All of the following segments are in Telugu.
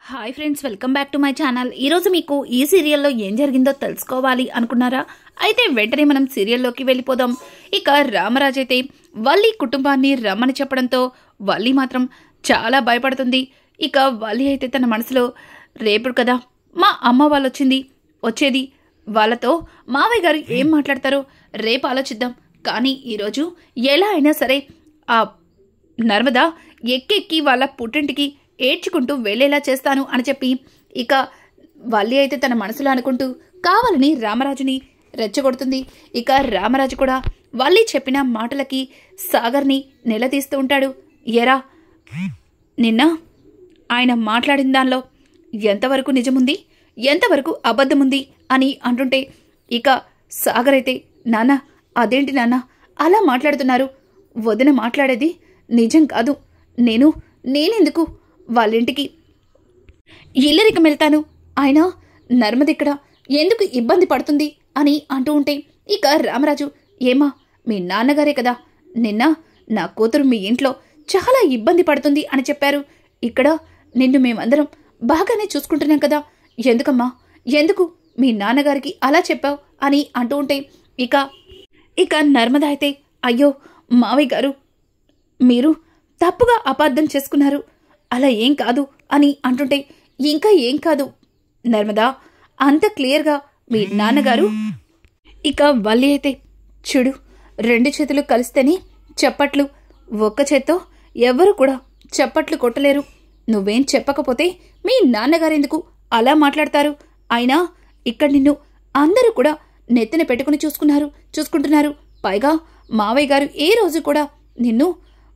Hi friends, welcome back to my channel. ఈరోజు మీకు ఈ సీరియల్లో ఏం జరిగిందో తెలుసుకోవాలి అనుకున్నారా? అయితే వెంటనే మనం సీరియల్లోకి వెళ్ళిపోదాం. ఇక రామరాజు అయితే వల్లి కుటుంబాన్ని రమ్మని చెప్పడంతో వల్లి మాత్రం చాలా భయపడుతుంది. ఇక వల్లి అయితే తన మనసులో రేపు కదా మా అమ్మ వాళ్ళు వచ్చేది వాళ్ళతో మావయ్య గారు ఏం మాట్లాడతారో రేపు ఆలోచిద్దాం. కానీ ఈరోజు ఎలా అయినా సరే ఆ నర్మదా ఎక్కెక్కి వాళ్ళ పుట్టింటికి ఏడ్చుకుంటూ వెళ్ళేలా చేస్తాను అని చెప్పి ఇక వల్లి అయితే తన మనసులో అనుకుంటూ కావాలని రామరాజుని రెచ్చగొడుతుంది. ఇక రామరాజు కూడా వల్లి చెప్పిన మాటలకి సాగర్ని నిలదీస్తూ ఉంటాడు. ఎరా, నిన్న ఆయన మాట్లాడిన దానిలో ఎంతవరకు నిజముంది, ఎంతవరకు అబద్ధముంది అని అంటుంటే ఇక సాగర్ అయితే నాన్న, అదేంటి నాన్న అలా మాట్లాడుతున్నారు? వదిన మాట్లాడేది నిజం కాదు. నేనెందుకు వాళ్ళింటికి ఇల్లరికం వెళ్తాను? ఆయన నర్మదిక్కడ ఎందుకు ఇబ్బంది పడుతుంది అని అంటూ ఉంటే ఇక రామరాజు, ఏమా మీ నాన్నగారే కదా నిన్న నా కూతురు మీ ఇంట్లో చాలా ఇబ్బంది పడుతుంది అని చెప్పారు. ఇక్కడ నిన్ను మేమందరం బాగానే చూసుకుంటున్నాం కదా, ఎందుకమ్మా, ఎందుకు మీ నాన్నగారికి అలా చెప్పావు అని అంటూ ఉంటే ఇక నర్మద అయితే అయ్యో మావయ్య గారు, మీరు తప్పుగా అపార్థం చేసుకున్నారు, అలా ఏం కాదు అని అంటుంటే ఇంకా ఏం కాదు నర్మదా, అంత క్లియర్గా మీ నాన్నగారు. ఇక వల్లి అయితే చూడు, 2 చేతులు కలిస్తేనే చప్పట్లు, ఒక్క చేత్తో ఎవరు కూడా చప్పట్లు కొట్టలేరు. నువ్వేం చెప్పకపోతే మీ నాన్నగారెందుకు అలా మాట్లాడతారు? అయినా ఇక్కడ నిన్ను అందరూ కూడా నెత్తిన పెట్టుకుని చూసుకుంటున్నారు. పైగా మావయ్య గారు ఏ రోజు కూడా నిన్ను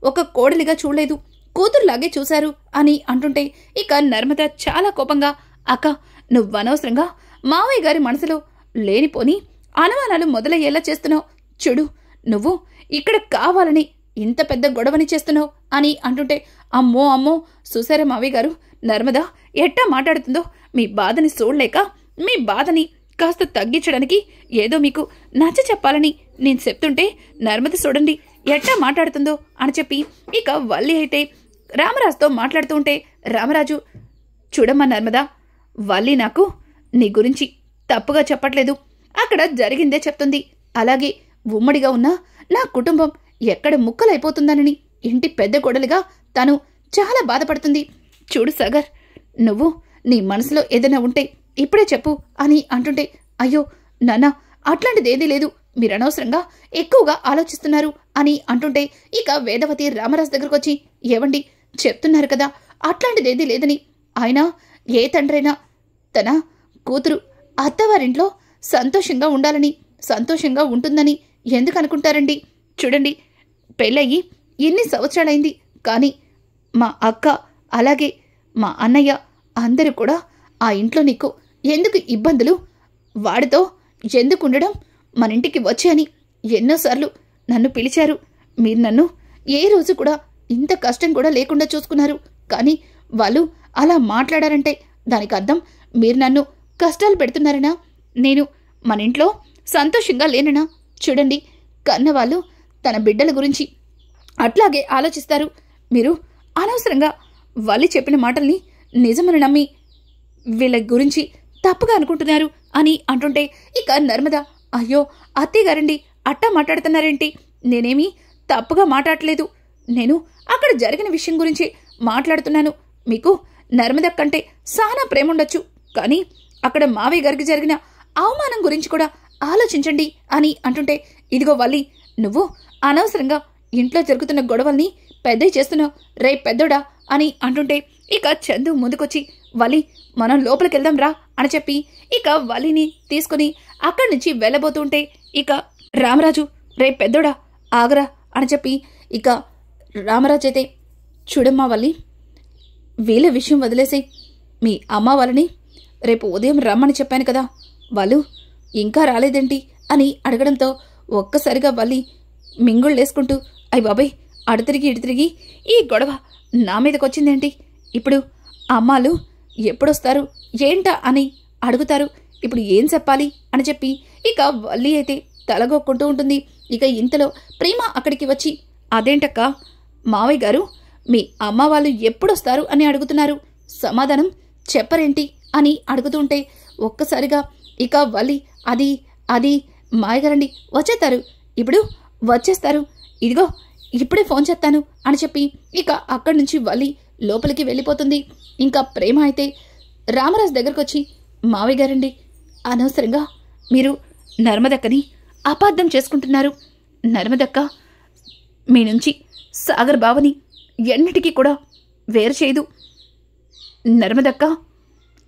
ఒక కోడలిగా చూడలేదు, కూతురులాగే చూశారు అని అంటుంటే ఇక నర్మద చాలా కోపంగా, అక్క, నువ్వనవసరంగా మావయ్య గారి మనసులో లేనిపోని అనుమానాలు మొదలయ్యేలా చేస్తున్నావు. చూడు, నువ్వు ఇక్కడ కావాలని ఇంత పెద్ద గొడవని చేస్తున్నావు అని అంటుంటే అమ్మో చూసారా మావయ్య గారు, నర్మద ఎట్టా మాట్లాడుతుందో, మీ బాధని చూడలేక మీ బాధని కాస్త తగ్గించడానికి ఏదో మీకు నచ్చ చెప్పాలని నేను చెప్తుంటే నర్మద చూడండి ఎట్టా మాట్లాడుతుందో అని చెప్పి ఇక వల్లి అయితే రామరాజుతో మాట్లాడుతూ ఉంటే రామరాజు, చూడమ్మా నర్మదా, వల్లి నాకు నీ గురించి తప్పుగా చెప్పట్లేదు, అక్కడ జరిగిందే చెప్తుంది. అలాగే ఉమ్మడిగా ఉన్న నా కుటుంబం ఎక్కడ ముక్కలైపోతుందనని ఇంటి పెద్ద కొడలిగా తను చాలా బాధపడుతుంది. చూడు సాగర్, నువ్వు నీ మనసులో ఏదైనా ఉంటే ఇప్పుడే చెప్పు అని అంటుంటే అయ్యో నాన్న, అట్లాంటిదేదీ లేదు, మీరు అనవసరంగా ఎక్కువగా ఆలోచిస్తున్నారు అని అంటుంటే ఇక వేదవతి రామరాజు దగ్గరకు వచ్చి, ఏవండి చెప్తున్నారు కదా అట్లాంటిదేదీ లేదని, ఆయన ఏ తండ్రైనా తన కూతురు అత్తవారింట్లో సంతోషంగా ఉండాలని, సంతోషంగా ఉంటుందని ఎందుకు అనుకుంటారండి? చూడండి, పెళ్ళయి ఎన్ని సంవత్సరాలైంది, కానీ మా అక్క అలాగే మా అన్నయ్య అందరూ కూడా ఆ ఇంట్లో నీకు ఎందుకు ఇబ్బందులు, వాడితో ఎందుకు ఉండడం, మన ఇంటికి వచ్చి అని ఎన్నోసార్లు నన్ను పిలిచారు. మీరు నన్ను ఏ రోజు కూడా ఇంత కష్టం కూడా లేకుండా చూసుకున్నారు. కానీ వాళ్ళు అలా మాట్లాడారంటే దానికి అర్థం మీరు నన్ను కష్టాలు పెడుతున్నారనా, నేను మన ఇంట్లో సంతోషంగా లేననా? చూడండి, కన్నవాళ్ళు తన బిడ్డల గురించి అట్లాగే ఆలోచిస్తారు. మీరు అనవసరంగా వాళ్ళు చెప్పిన మాటల్ని నిజమని నమ్మి వీళ్ళ గురించి తప్పుగా అనుకుంటున్నారు అని అంటుంటే ఇక నర్మద, అయ్యో అత్తయ్యగారండి అట్టా మాట్లాడుతున్నారేంటి? నేనేమీ తప్పుగా మాట్లాడలేదు, నేను అక్కడ జరిగిన విషయం గురించి మాట్లాడుతున్నాను. మీకు నర్మద కంటే చాలా ప్రేమ ఉండొచ్చు, కానీ అక్కడ మావయ్య గారికి జరిగిన అవమానం గురించి కూడా ఆలోచించండి అని అంటుంటే ఇదిగో వల్లి, నువ్వు అనవసరంగా ఇంట్లో జరుగుతున్న గొడవల్ని పెద్దవి చేస్తున్నావు, రే పెద్దోడా అని అంటుంటే ఇక చందు ముందుకొచ్చి, వల్లి మనం లోపలికెళ్దాం రా అని చెప్పి ఇక వల్లిని తీసుకుని అక్కడి నుంచి వెళ్ళబోతుంటే ఇక రామరాజు, రే పెద్దోడా ఆగరా అని చెప్పి ఇక రామరాజు అయితే, చూడమ్మా వల్లి, వీళ్ళ విషయం వదిలేసి మీ అమ్మ వాళ్ళని రేపు ఉదయం రమ్మని చెప్పాను కదా, వాళ్ళు ఇంకా రాలేదేంటి అని అడగడంతో ఒక్కసారిగా వల్లి మింగుళ్ళేసుకుంటూ, అయ్య బాబాయ్, అటు తిరిగి ఈ గొడవ నా మీదకి వచ్చిందేంటి? ఇప్పుడు అమ్మాలు ఎప్పుడొస్తారు ఏంటా అని అడుగుతారు, ఇప్పుడు ఏం చెప్పాలి అని చెప్పి ఇక వల్లి అయితే తలగొక్కుంటూ ఉంటుంది. ఇక ఇంతలో ప్రేమ అక్కడికి వచ్చి, అదేంటక్క, మావయ్య గారు మీ అమ్మ వాళ్ళు ఎప్పుడొస్తారు అని అడుగుతున్నారు, సమాధానం చెప్పరేంటి అని అడుగుతుంటే ఒక్కసారిగా ఇక వల్లి అది మాయగారండి వచ్చేస్తారు, ఇప్పుడు వచ్చేస్తారు, ఇదిగో ఇప్పుడే ఫోన్ చేస్తాను అని చెప్పి ఇక అక్కడి నుంచి వల్లి లోపలికి వెళ్ళిపోతుంది. ఇంకా ప్రేమ అయితే రామరాజు దగ్గరకు వచ్చి, మావయ్య గారండి, అనవసరంగా మీరు నర్మదక్కని అపార్థం చేసుకుంటున్నారు. నర్మదక్క మీ నుంచి సాగర్ బావని ఎన్నిటికీ కూడా వేరు చేయదు. నర్మదక్క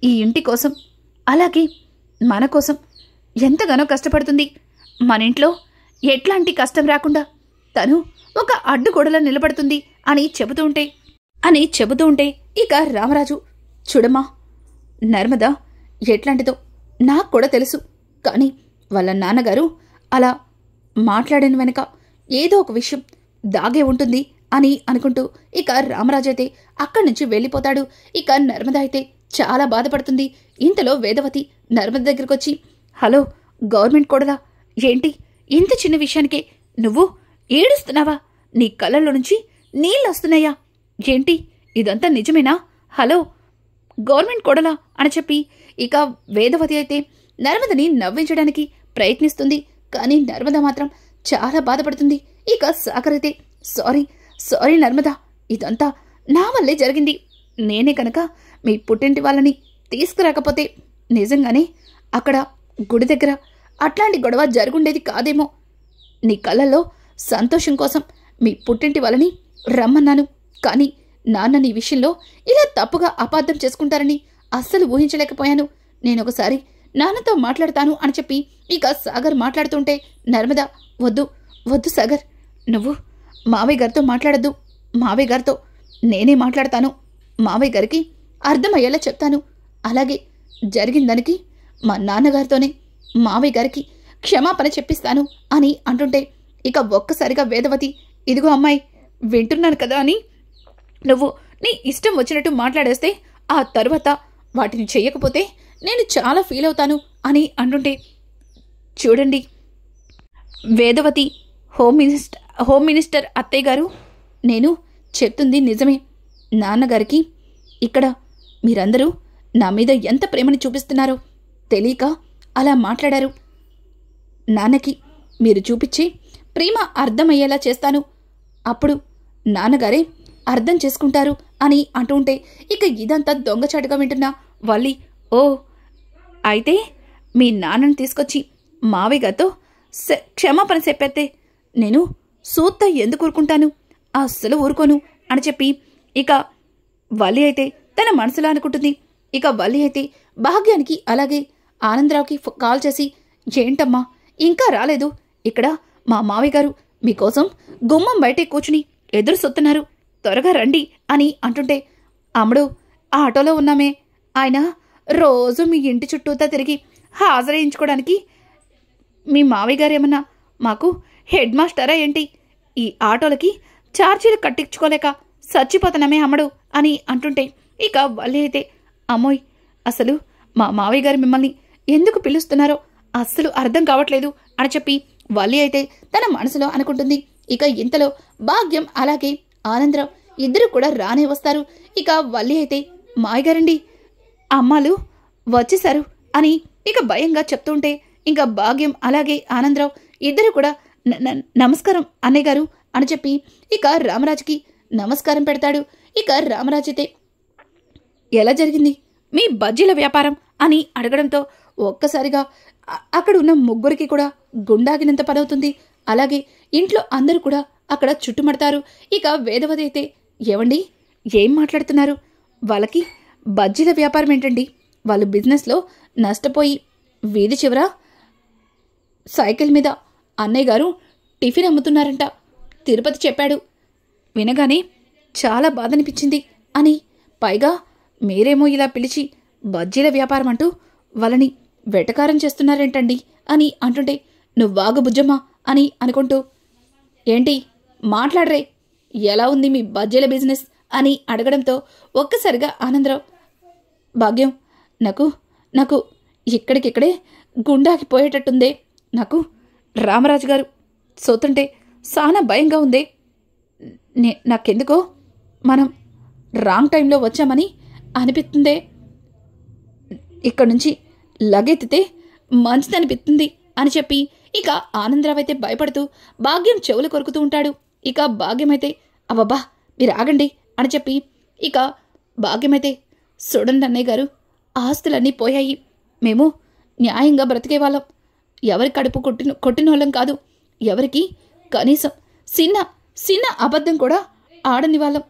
ఈ ఇంటి కోసం అలాగే మన కోసం ఎంతగానో కష్టపడుతుంది. మన ఇంట్లో ఎట్లాంటి కష్టం రాకుండా తను ఒక అడ్డుగోడలా నిలబడుతుంది అని చెబుతూ ఉంటే ఇక రామరాజు, చూడమ్మా, నర్మద ఎట్లాంటిదో నాకు కూడా తెలుసు, కానీ వాళ్ళ నాన్నగారు అలా మాట్లాడిన వెనక ఏదో ఒక విషయం దాగే ఉంటుంది అని అనుకుంటూ ఇక రామరాజు అయితే అక్కడి నుంచి వెళ్ళిపోతాడు. ఇక నర్మద అయితే చాలా బాధపడుతుంది. ఇంతలో వేదవతి నర్మద దగ్గరకు వచ్చి, హలో గవర్నమెంట్ కోడలా, ఏంటి ఇంత చిన్న విషయానికే నువ్వు ఏడుస్తున్నావా? నీ కళ్ళల్లో నుంచి నీళ్ళు వస్తున్నాయా? ఏంటి ఇదంతా నిజమేనా? హలో గవర్నమెంట్ కోడలా అని చెప్పి ఇక వేదవతి అయితే నర్మదని నవ్వించడానికి ప్రయత్నిస్తుంది. కానీ నర్మద మాత్రం చాలా బాధపడుతుంది. ఇక సాగర్ అయితే సారీ నర్మద, ఇదంతా నా వల్లే జరిగింది. నేనే కనుక మీ పుట్టింటి వాళ్ళని తీసుకురాకపోతే నిజంగానే అక్కడ గుడి దగ్గర అట్లాంటి గొడవ జరుగుండేది కాదేమో. నీ కళ్ళల్లో సంతోషం కోసం మీ పుట్టింటి వాళ్ళని రమ్మన్నాను, కానీ నాన్న నీ విషయంలో ఇలా తప్పుగా అపార్థం చేసుకుంటారని అస్సలు ఊహించలేకపోయాను. నేనొకసారి నాన్నతో మాట్లాడతాను అని చెప్పి ఇక సాగర్ మాట్లాడుతుంటే నర్మద, వద్దు సాగర్, నువ్వు మావయ్య గారితో మాట్లాడద్దు. మావయ్య గారితో నేనే మాట్లాడతాను. మావయ్య గారికి అర్థమయ్యేలా చెప్తాను. అలాగే జరిగిన దానికి మా నాన్నగారితోనే మావయ్య గారికి క్షమాపణ చెప్పిస్తాను అని అంటుంటే ఇక ఒక్కసారిగా వేదవతి, ఇదిగో అమ్మాయి, వింటున్నాను కదా అని నువ్వు నీ ఇష్టం వచ్చినట్టు మాట్లాడేస్తే ఆ తరువాత వాటిని చెయ్యకపోతే నేను చాలా ఫీల్ అవుతాను అని అంటుంటే, చూడండి వేదవతి, హోమ్ మినిస్టర్ అత్తయ్య గారు, నేను చెప్తుంది నిజమే. నాన్నగారికి ఇక్కడ మీరందరూ నా మీద ఎంత ప్రేమని చూపిస్తున్నారో తెలియక అలా మాట్లాడారు. నాన్నకి మీరు చూపించి ప్రేమ అర్థమయ్యేలా చేస్తాను, అప్పుడు నాన్నగారే అర్థం చేసుకుంటారు అని అంటుంటే ఇక ఇదంతా దొంగచాటుగా వింటున్నా వల్లి, ఓ అయితే మీ నాన్నని తీసుకొచ్చి మావయ్య గారితో క్షమాపణ చెప్పేస్తే నేను సూత్త ఎందుకు ఊరుకుంటాను? అస్సలు ఊరుకోను అని చెప్పి ఇక వల్లి అయితే తన మనసులో అనుకుంటుంది. ఇక వల్లి అయితే భాగ్యానికి అలాగే ఆనందరావుకి కాల్ చేసి, ఏంటమ్మా ఇంకా రాలేదు? ఇక్కడ మా మావయ్య గారు మీకోసం గుమ్మం బయటే కూర్చుని ఎదురు సొత్తున్నారు, త్వరగా రండి అని అంటుంటే, అమ్ముడు ఆటోలో ఉన్నామే, ఆయన రోజు మీ ఇంటి చుట్టూతా తిరిగి హాజరేయించుకోవడానికి మీ మావయ్య గారు ఏమన్నా మాకు హెడ్ మాస్టరా ఏంటి? ఈ ఆటోలకి ఛార్జీలు కట్టించుకోలేక చచ్చిపోతున్నామే అమ్మడు అని అంటుంటే ఇక వల్లి అయితే, అమ్మోయ్, అసలు మా మావయ్య గారు మిమ్మల్ని ఎందుకు పిలుస్తున్నారో అస్సలు అర్థం కావట్లేదు అని చెప్పి వల్లి అయితే తన మనసులో అనుకుంటుంది. ఇక ఇంతలో భాగ్యం అలాగే ఆనందరావు ఇద్దరు కూడా రానే వస్తారు. ఇక వల్లి అయితే, మాయగారండి, అమ్మాలు వచ్చేశారు అని ఇక భయంగా చెప్తుంటే ఇంకా భాగ్యం అలాగే ఆనందరావు ఇద్దరు కూడా నమస్కారం అన్నయ్య గారు అని చెప్పి ఇక రామరాజుకి నమస్కారం పెడతాడు. ఇక రామరాజు అయితే, ఎలా జరిగింది మీ బజ్జీల వ్యాపారం అని అడగడంతో ఒక్కసారిగా అక్కడ ఉన్న ముగ్గురికి కూడా గుండాగినంత పనవుతుంది. అలాగే ఇంట్లో అందరూ కూడా అక్కడ చుట్టుమడతారు. ఇక వేదవతి అయితే, ఏవండి ఏం మాట్లాడుతున్నారు? వాళ్ళకి బజ్జీల వ్యాపారం ఏంటండి? వాళ్ళు బిజినెస్లో నష్టపోయి వీధి చివర సైకిల్ మీద అన్నయ్య గారు టిఫిన్ అమ్ముతున్నారంట, తిరుపతి చెప్పాడు. వినగానే చాలా బాధనిపించింది అని, పైగా మీరేమో ఇలా పిలిచి బజ్జీల వ్యాపారం అంటూ వాళ్ళని వెటకారం చేస్తున్నారేంటండి అని అంటుంటే, నువ్వాగు బుజ్జమ్మా అని అనుకుంటూ, ఏంటి మాట్లాడరే, ఎలా ఉంది మీ బజ్జీల బిజినెస్ అని అడగడంతో ఒక్కసారిగా ఆనందరావు, భాగ్యం, నాకు ఇక్కడికిక్కడే గుండాకిపోయేటట్టుందే. నాకు రామరాజు గారు సోతుంటే చాలా భయంగా ఉందే. నాకెందుకో మనం రాంగ్ టైంలో వచ్చామని అనిపిస్తుందే. ఇక్కడి నుంచి లగెత్తితే మంచిదనిపిస్తుంది అని చెప్పి ఇక ఆనందరావు అయితే భయపడుతూ భాగ్యం చెవులు కొరుకుతూ ఉంటాడు. ఇక భాగ్యం అయితే అబ్బబ్బా మీరు ఆగండి అని చెప్పి ఇక భాగ్యం అయితే చూడండి అన్నయ్య గారు, ఆస్తులన్నీ పోయాయి. మేము న్యాయంగా బ్రతికే వాళ్ళం, ఎవరి కడుపు కొట్టిన వాళ్ళం కాదు, ఎవరికి కనీసం చిన్న అబద్ధం కూడా ఆడని వాళ్ళం.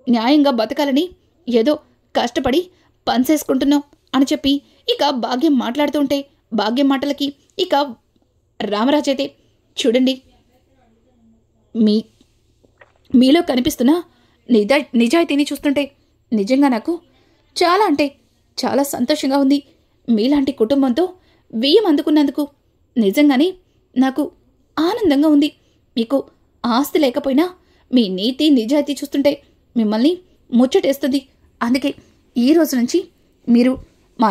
న్యాయంగా బతకాలని ఏదో కష్టపడి పనిచేసుకుంటున్నాం అని చెప్పి ఇక భాగ్యం మాట్లాడుతూ ఉంటే భాగ్యం మాటలకి ఇక రామరాజు అయితే చూడండి, మీలో కనిపిస్తున్న నిజాయితీని చూస్తుంటే నిజంగా నాకు చాలా అంటే చాలా సంతోషంగా ఉంది. మీలాంటి కుటుంబంతో బియ్యం అందుకున్నందుకు నిజంగానే నాకు ఆనందంగా ఉంది. మీకు ఆస్తి లేకపోయినా మీ నీతి నిజాయితీ చూస్తుంటే మిమ్మల్ని ముచ్చటేస్తుంది. అందుకే ఈ రోజు నుంచి మీరు మా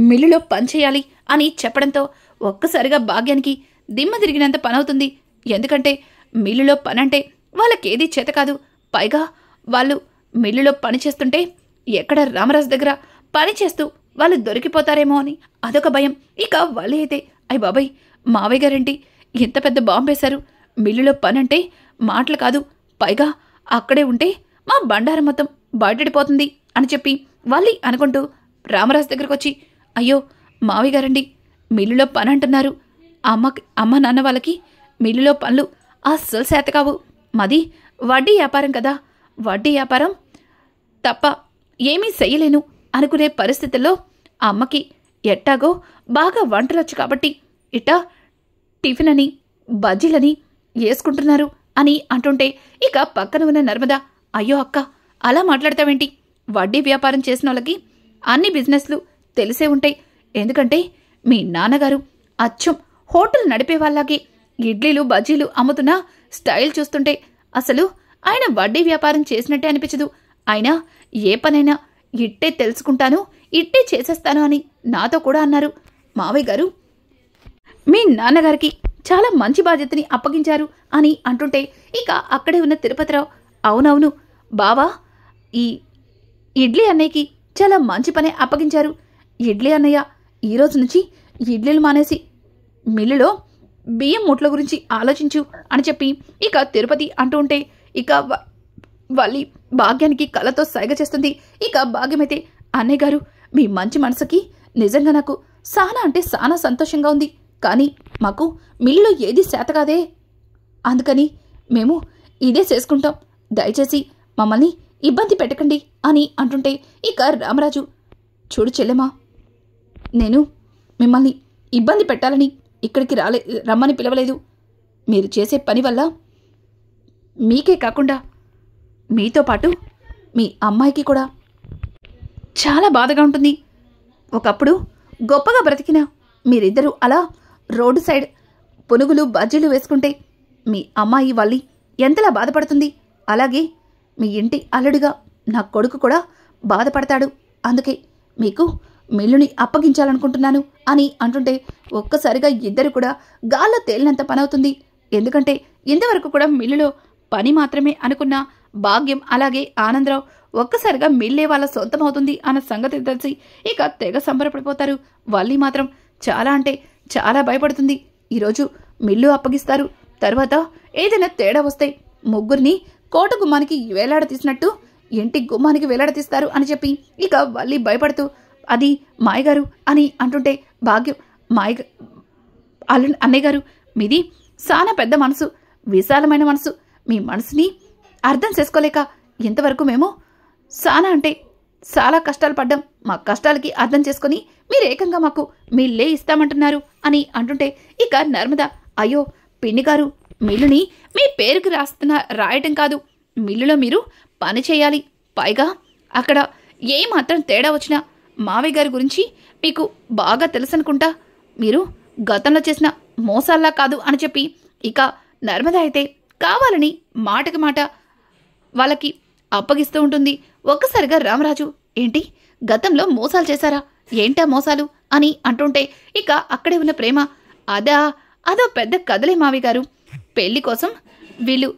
మిల్లులో పనిచేయాలి అని చెప్పడంతో ఒక్కసారిగా భాగ్యానికి దిమ్మ తిరిగినంత పనవుతుంది. ఎందుకంటే మిల్లులో పనంటే వాళ్ళకేదీ చేత కాదు. పైగా వాళ్ళు మిల్లులో పని చేస్తుంటే ఎక్కడ రామరాజు దగ్గర పని చేస్తూ వాళ్ళు దొరికిపోతారేమో అని అదొక భయం. ఇక వాళ్ళు అయితే అయ్య బాబాయ్ మావయ్య గారేంటి ఎంత పెద్ద బాంబేశారు, మిల్లులో పనంటే మాటలు కాదు, పైగా అక్కడే ఉంటే మా బండారం మొత్తం బయటడిపోతుంది అని చెప్పి వాళ్ళు అనుకుంటూ రామరాజు దగ్గరకు వచ్చి అయ్యో మావయ్య గారండి మిల్లులో పని అంటున్నారు, అమ్మ నాన్న వాళ్ళకి మిల్లులో పనులు అస్సలు చేత కావు, మాది వడ్డీ వ్యాపారం కదా, వడ్డీ వ్యాపారం తప్ప ఏమీ చెయ్యలేను అనుకునే పరిస్థితుల్లో అమ్మకి ఎట్టాగో బాగా వంటలొచ్చు కాబట్టి ఇట్టా టిఫిన్ అని బజ్జీలని వేసుకుంటున్నారు అని అంటుంటే ఇక పక్కన ఉన్న నర్మద అయ్యో అక్క అలా మాట్లాడతావేంటి, వడ్డీ వ్యాపారం చేసిన వాళ్ళకి అన్ని బిజినెస్లు తెలిసే ఉంటాయి. ఎందుకంటే మీ నాన్నగారు అచ్చం హోటల్ నడిపే వాళ్ళకి ఇడ్లీలు బజ్జీలు అమ్ముతున్న స్టైల్ చూస్తుంటే అసలు ఆయన వడ్డీ వ్యాపారం చేసినట్టే అనిపించదు. ఆయన ఏ పనైనా ఇట్టే తెలుసుకుంటాను, ఇట్టే చేసేస్తాను అని నాతో కూడా అన్నారు. మావయ్య గారు మీ నాన్నగారికి చాలా మంచి బాధ్యతని అప్పగించారు అని అంటుంటే ఇక అక్కడే ఉన్న తిరుపతిరావు అవునవును బావా, ఈ ఇడ్లీ అన్నయ్యకి చాలా మంచి పనే అప్పగించారు. ఇడ్లీ అన్నయ్య ఈరోజు నుంచి ఇడ్లీలు మానేసి మిల్లులో బియ్యం మూట్ల గురించి ఆలోచించు అని చెప్పి ఇక తిరుపతి అంటూ ఉంటే ఇక వాళ్ళి భాగ్యానికి కళ్ళతో సైగ చేస్తుంది. ఇక భాగ్యమైతే అన్నయ్య గారు మీ మంచి మనసుకి నిజంగా నాకు సానా అంటే సానా సంతోషంగా ఉంది. కానీ మాకు మిల్లులో ఏది చేత కాదే, అందుకని మేము ఇదే చేసుకుంటాం, దయచేసి మమ్మల్ని ఇబ్బంది పెట్టకండి అని అంటుంటే ఇక రామరాజు చూడు చెల్లెమా, నేను మిమ్మల్ని ఇబ్బంది పెట్టాలని ఇక్కడికి రమ్మని పిలవలేదు. మీరు చేసే పని వల్ల మీకే కాకుండా మీతో పాటు మీ అమ్మాయికి కూడా చాలా బాధగా ఉంటుంది. ఒకప్పుడు గొప్పగా బ్రతికిన మీరిద్దరూ అలా రోడ్డు సైడ్ పునుగులు బజ్జీలు వేసుకుంటే మీ అమ్మాయి వాళ్ళి ఎంతలా బాధపడుతుంది. అలాగే మీ ఇంటి అల్లుడిగా నా కొడుకు కూడా బాధపడతాడు. అందుకే మీకు మిల్లుని అప్పగించాలనుకుంటున్నాను అని అంటుంటే ఒక్కసారిగా ఇద్దరు కూడా గాల్లో తేలినంత పనవుతుంది. ఎందుకంటే ఇంతవరకు కూడా మిల్లులో పని మాత్రమే అనుకున్న భాగ్యం అలాగే ఆనందరావు ఒక్కసారిగా మిల్లే వాళ్ళ సొంతమవుతుంది అన్న సంగతి తెలిసి ఇక తెగ సంబరపడిపోతారు. వల్లి మాత్రం చాలా అంటే చాలా భయపడుతుంది. ఈరోజు మిల్లు అప్పగిస్తారు, తర్వాత ఏదైనా తేడా వస్తే ముగ్గురిని కోట గుమ్మానికి వేలాడ తీసినట్టు ఇంటి గుమ్మానికి వేలాడ తీస్తారు అని చెప్పి ఇక వల్లి భయపడుతూ అది మాయగారు అని అంటుంటే భాగ్యం అన్నయ్య గారు మీది చాలా పెద్ద మనసు, విశాలమైన మనసు, మీ మనసుని అర్థం చేసుకోలేక ఇంతవరకు మేము చాలా అంటే చాలా కష్టాలు పడ్డాం, మా కష్టాలకి అర్థం చేసుకుని మీరు ఏకంగా మాకు మిల్లే ఇస్తామంటున్నారు అని అంటుంటే ఇక నర్మద అయ్యో పిన్ని గారు మిల్లుని మీ పేరుకి రాయటం కాదు, మిల్లులో మీరు పని చేయాలి, పైగా అక్కడ ఏ మాత్రం తేడా వచ్చినా మావయ్య గారి గురించి మీకు బాగా తెలుసనుకుంటా, మీరు గతంలో చేసిన మోసాల్లా కాదు అని చెప్పి ఇక నర్మద అయితే కావాలని మాటకి మాట వాళ్ళకి అప్పగిస్తూ ఉంటుంది. ఒక్కసారిగా రామరాజు ఏంటి గతంలో మోసాలు చేశారా, ఏంటా మోసాలు అని అంటుంటే ఇక అక్కడే ఉన్న ప్రేమ అదో పెద్ద కథలే మావి గారు, పెళ్లి కోసం వీళ్ళు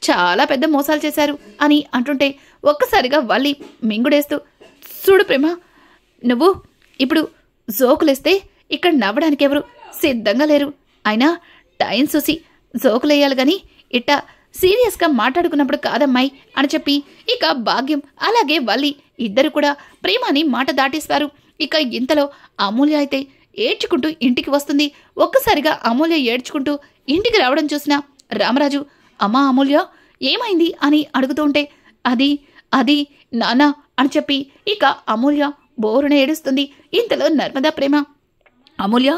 చాలా పెద్ద మోసాలు చేశారు అని అంటుంటే ఒక్కసారిగా వల్లి మింగుడేస్తూ చూడు ప్రేమ, నువ్వు ఇప్పుడు జోకులేస్తే ఇక్కడ నవ్వడానికి ఎవరు సిద్ధంగా లేరు. అయినా టైం చూసి జోకులేయాలి గాని ఇట్టా సీరియస్గా మాట్లాడుకున్నప్పుడు కాదమ్మాయి అని చెప్పి ఇక భాగ్యం అలాగే వల్లి ఇద్దరు కూడా ప్రేమని మాట దాటిస్తారు. ఇక ఇంతలో అమూల్య అయితే ఏడ్చుకుంటూ ఇంటికి వస్తుంది. ఒక్కసారిగా అమూల్య ఏడ్చుకుంటూ ఇంటికి రావడం చూసిన రామరాజు, అమ్మా అమూల్య ఏమైంది అని అడుగుతుంటే అది అది నాన్న అని చెప్పి ఇక అమూల్య బోరున ఏడుస్తుంది. ఇంతలో నర్మదా ప్రేమ, అమూల్య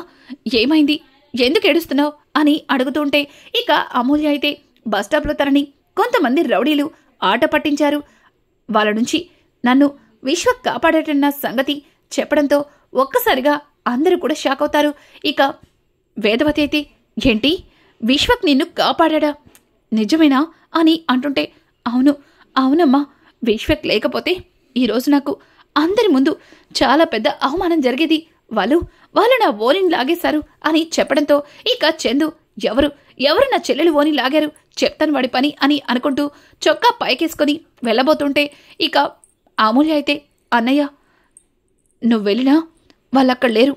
ఏమైంది, ఎందుకు ఏడుస్తున్నావు అని అడుగుతుంటే ఇక అమూల్య అయితే బస్టాప్లో తనని కొంతమంది రౌడీలు ఆట పట్టించారు. వాళ్ళ నుంచి నన్ను విశ్వ కాపాడేటన్న సంగతి చెప్పడంతో ఒక్కసారిగా అందరూ కూడా షాక్ అవుతారు. ఇక వేదవతి అయితే, ఏంటి విశ్వక్ నిన్ను కాపాడా, నిజమేనా అని అంటుంటే, అవునమ్మా, విశ్వక్ లేకపోతే ఈరోజు నాకు అందరి ముందు చాలా పెద్ద అవమానం జరిగేది. వాళ్ళు నా ఓనిని లాగేశారు అని చెప్పడంతో ఇక చందు, ఎవరు నా చెల్లెలు ఓని లాగారు, చెప్తాను వాడి పని అని అనుకుంటూ చొక్కా పైకేసుకొని వెళ్ళబోతుంటే ఇక అమూల్య అయితే, అన్నయ్య నువ్వు వెళ్ళినా వాళ్ళక్కడ లేరు,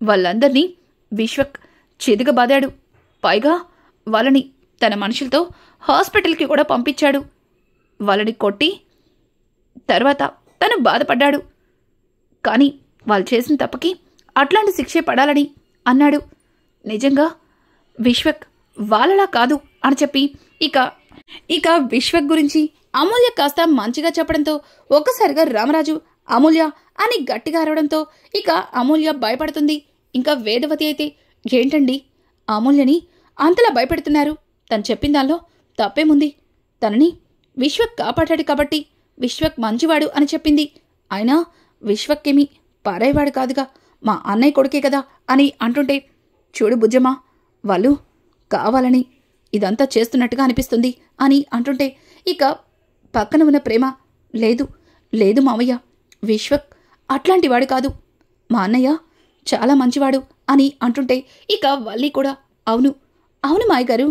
వాళ్ళందరినీ విశ్వక్ చిదుగబాదాడు, పైగా వాళ్ళని తన మనుషులతో హాస్పిటల్కి కూడా పంపించాడు. వాళ్ళని కొట్టి తర్వాత తను బాధపడ్డాడు. కానీ వాళ్ళు చేసిన తప్పకి అట్లాంటి శిక్షే పడాలని అన్నాడు. నిజంగా విశ్వక్ వాళ్ళలా కాదు అని చెప్పి ఇక విశ్వక్ గురించి అమూల్య కాస్త మంచిగా చెప్పడంతో ఒక్కసారిగా రామరాజు అమూల్య అని గట్టిగా అరవడంతో ఇక అమూల్య భయపడుతుంది. ఇంకా వేదవతి అయితే, ఏంటండి అమూల్యని అంతలా భయపెడుతున్నారు, తను చెప్పిన దానిలో తప్పేముంది, తనని విశ్వక్ కాపాడాడు కాబట్టి విశ్వక్ మంచివాడు అని చెప్పింది. అయినా విశ్వక్కేమీ పారేవాడు కాదుగా, మా అన్నయ్య కొడుకే కదా అని అంటుంటే, చూడు బుజ్జమ్మా, వాళ్ళు కావాలని ఇదంతా చేస్తున్నట్టుగా అనిపిస్తుంది అని అంటుంటే ఇక పక్కన ఉన్న ప్రేమ, లేదు మావయ్య, విశ్వక్ అట్లాంటి వాడు కాదు, మా అన్నయ్య చాలా మంచివాడు అని అంటుంటే ఇక వల్లి కూడా, అవును మాయ గారు,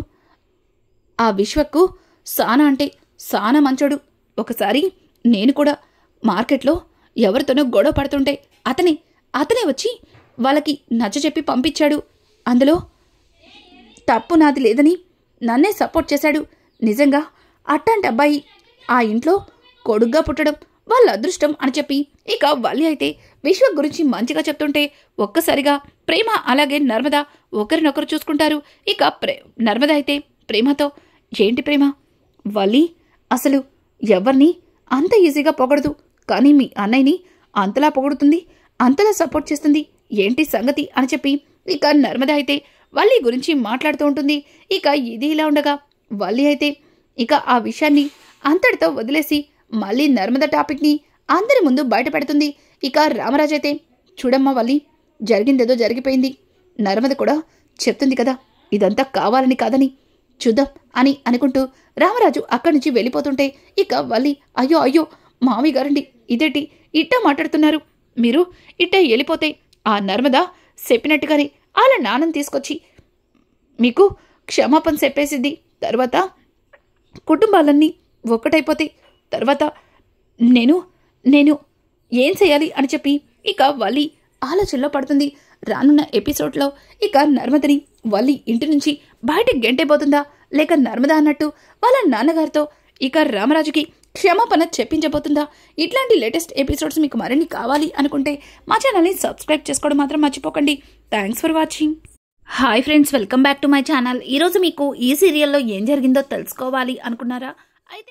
ఆ విశ్వక్కు సానా అంటే సానా మంచోడు. ఒకసారి నేను కూడా మార్కెట్లో ఎవరితోనో గొడవ పడుతుంటే అతనే వచ్చి వాళ్ళకి నచ్చచెప్పి పంపించాడు. అందులో తప్పు నాది లేదని నన్నే సపోర్ట్ చేశాడు. నిజంగా అట్లాంటి అబ్బాయి ఆ ఇంట్లో కొడుగ్గా పుట్టడం వాళ్ళ అదృష్టం అని చెప్పి ఇక వల్లి అయితే విశ్వ గురించి మంచిగా చెప్తుంటే ఒక్కసారిగా ప్రేమ అలాగే నర్మద ఒకరినొకరు చూసుకుంటారు. ఇక నర్మద అయితే ప్రేమతో, ఏంటి ప్రేమ, వల్లి అసలు ఎవరిని అంత ఈజీగా పొగడదు, కానీ మీ అన్నయ్యని అంతలా పొగుడుతుంది, అంతలా సపోర్ట్ చేస్తుంది, ఏంటి సంగతి అని చెప్పి ఇక నర్మద అయితే వల్లి గురించి మాట్లాడుతూ ఉంటుంది. ఇక ఇది ఇలా ఉండగా వల్లి అయితే ఇక ఆ విషయాన్ని అంతటితో వదిలేసి మళ్ళీ నర్మద టాపిక్ని అందరి ముందు బయట పెడుతుంది. ఇక రామరాజు అయితే, చూడమ్మా వల్లి, జరిగిందేదో జరిగిపోయింది, నర్మద కూడా చెప్తుంది కదా ఇదంతా కావాలని కాదని, చూద్దాం అని అనుకుంటూ రామరాజు అక్కడి నుంచి వెళ్ళిపోతుంటే ఇక వల్లి, అయ్యో మావి గారండి, ఇదేంటి ఇట్టా మాట్లాడుతున్నారు, మీరు ఇట్టా వెళ్ళిపోతే ఆ నర్మద చెప్పినట్టుగానే వాళ్ళ నాన్నని తీసుకొచ్చి మీకు క్షమాపణ చెప్పేసిద్ది, తర్వాత కుటుంబాలన్నీ ఒక్కటైపోతాయి, తర్వాత నేను ఏం చేయాలి అని చెప్పి ఇక వల్లి ఆలోచనలో పడుతుంది. రానున్న ఎపిసోడ్లో ఇక నర్మదని వల్లి ఇంటి నుంచి బయటకు గెంటైపోతుందా, లేక నర్మద అన్నట్టు వాళ్ళ నాన్నగారితో ఇక రామరాజుకి క్షమాపణ చెప్పించబోతుందా? ఇట్లాంటి లేటెస్ట్ ఎపిసోడ్స్ మీకు మరిన్ని కావాలి అనుకుంటే మా ఛానల్ని సబ్స్క్రైబ్ చేసుకోవడం మాత్రం మర్చిపోకండి. Thanks for watching. Hi friends, welcome back to my channel. ఈరోజు మీకు ఈ సీరియల్లో ఏం జరిగిందో తెలుసుకోవాలి అనుకున్నారా? అయితే